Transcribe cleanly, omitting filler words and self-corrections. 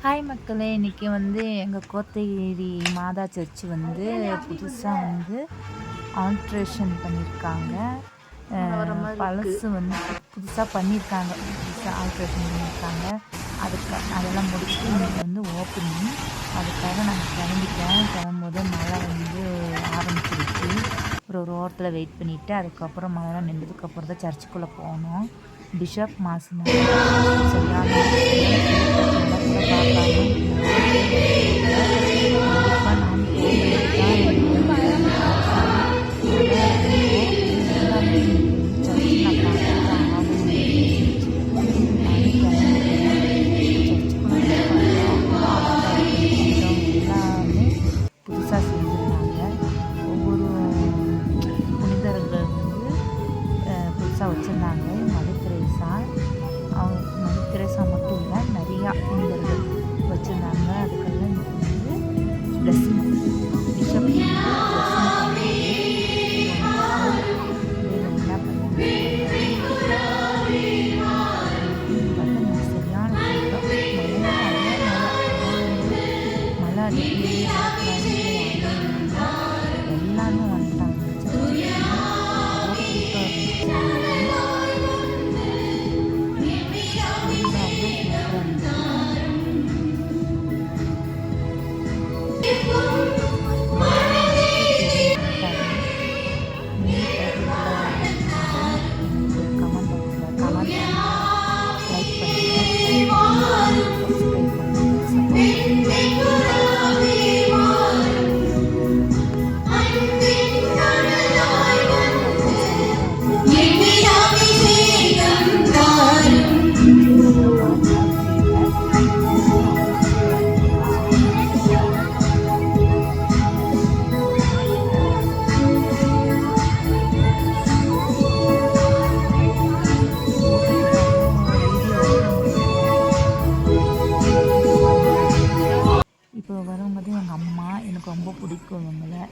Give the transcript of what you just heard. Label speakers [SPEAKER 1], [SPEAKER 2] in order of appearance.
[SPEAKER 1] Hi மக்களே, இன்றைக்கி எங்கள் கோத்தகிரி மாதா சர்ச்சு புதுசாக ஆல்ட்ரேஷன் பண்ணியிருக்காங்க. பழசு புதுசாக பண்ணியிருக்காங்க. புதுசாக ஆல்ட்ரேஷன் பண்ணியிருக்காங்க. அதெல்லாம் முடிச்சுட்டு இன்றைக்கி ஓப்பனிங். அதுக்காக நாங்கள் கிளம்பும்போது மழை ஆரம்பிச்சிருச்சு. ஒரு ஓரத்தில் வெயிட் பண்ணிவிட்டு அதுக்கப்புறம் மழை நின்றதுக்கப்புறம் தான் சர்ச்சுக்குள்ளே போனோம். பிஷப் மாசு சரியான புதுசாக செஞ்சுருந்தாங்க. ஒவ்வொரு புனிதர்கள் புதுசாக வச்சுருந்தாங்க. மதர் தெரேசா மட்டும் இல்லை, நிறையா புனிதர்கள் வச்சுருந்தாங்க. அதுக்கெல்லாம் பிளஸ்ஸிங் பிஷப் சரியான மழை எல்லாமே வந்துட்டாங்க. இப்போ வரவங்க தான் எங்கள் அம்மா. எனக்கு ரொம்ப பிடிக்கும் இவங்கள.